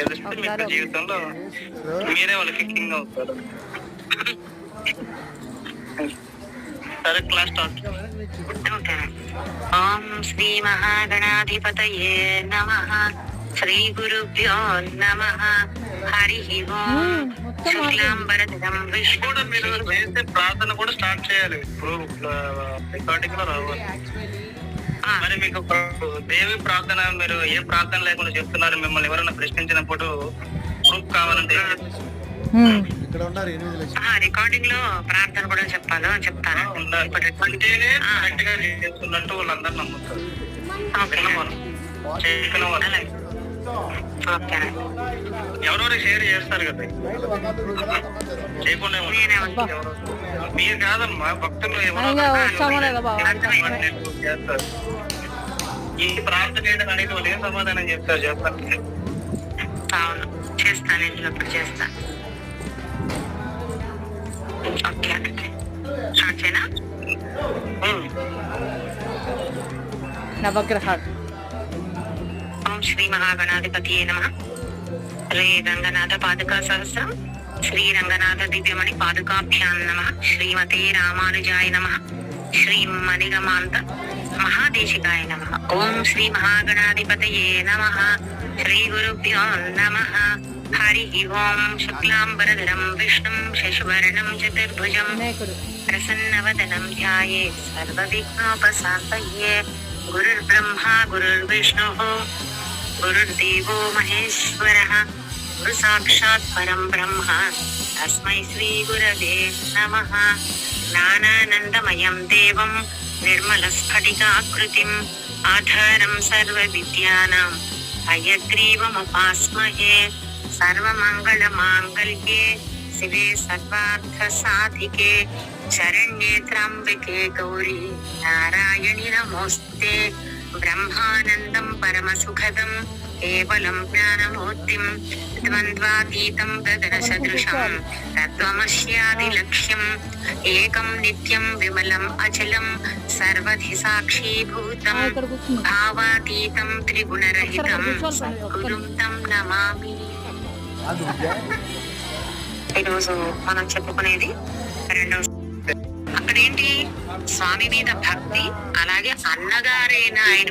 తెలిస్తే మీకు జీవితంలో మీరే వాళ్ళకి కింగ్ అవుతారు. సరే, క్లాస్ స్టార్ట్. ఓం శ్రీ మహాగణాధిపతయే నమః. శ్రీ గురుభ్యో నమః. హరి ఓం. శుక్లాంబరధరం విష్ణు. కూడా మీరు చేసే ప్రార్థన కూడా స్టార్ట్ చేయాలి. ఇప్పుడు రికార్డింగ్ లో రావాలి. మరి మీకు దేవి ప్రార్థన మీరు ఏ ప్రార్థన లేకుండా చెప్తున్నారు? మిమ్మల్ని ఎవరైనా ప్రశ్నించినప్పుడు ప్రూఫ్ కావాలంటే రికార్డింగ్ లో ప్రార్థన కూడా చెప్తాను. చేస్తున్నట్టు వాళ్ళందరూ నమ్ముతారు. ఎవరెవరు షేర్ చేస్తారు కదా, చేయకుండా మీరు కాదమ్మా, భక్తులు చేస్తారు. ఈ ప్రార్థన చేయడం అనేది వాళ్ళు ఏం సమాధానం చెప్తారు చెప్పండి. అవును, చేస్తాను. ఇంట్లో చేస్తాను. ఓకే, అంతేనా? నవగ్రహాలు. ఓం శ్రీ మహాగణాధిపతియే నమః. శ్రీ రంగనాథ పాదుకా సహస్రం. శ్రీ రంగనాథ దివ్యమణి పాదుకాభ్యాం నమః. శ్రీమతే రామానుజాయ నమః. శ్రీ మణిగమాంత మహాదేశికాయ నమః. ఓం శ్రీ మహాగణాధిపతయే నమః. శ్రీ గురుభ్యో నమః. హరి ఓం. శుక్లాంబరధరం విష్ణుం శశివర్ణం చతుర్భుజం ప్రసన్నవదనం ధ్యాయేత్ సర్వవిఘ్నోపశాంతయే. గురుర్బ్రహ్మా గురుర్విష్ణుః గురుర్దేవో మహేశ్వరః. గురు సాక్షాత్ పరం బ్రహ్మ. తస్మై శ్రీ గురవే నమః. జ్ఞానానందమయం దేవం నిర్మలస్ఫటికాకృతిం ఆధారం సర్వవిద్యానాం హయగ్రీవముపాస్మహే. సర్వమంగళమాంగళ్యే శివే సర్వార్థసాధికే శరణ్యే త్ర్యంబకే గౌరీ నారాయణి నమోస్తుతే. బ్రహ్మానందం పరమసుఖదం కేవలం జ్ఞానమూర్తిం ద్వంద్వాతీతం గగన సదృశం తత్వమస్యాది లక్ష్యం ఏకం నిత్యం విమలం అచలం సర్వధి సాక్షీభూతం భావాతీతం త్రిగుణరహితం సద్గురుం తం నమామి. ఈరోజు మనం చెప్పుకునేది రెండవ. అక్కడేంటి? స్వామి మీద భక్తి, అలాగే అన్నగారైన ఆయన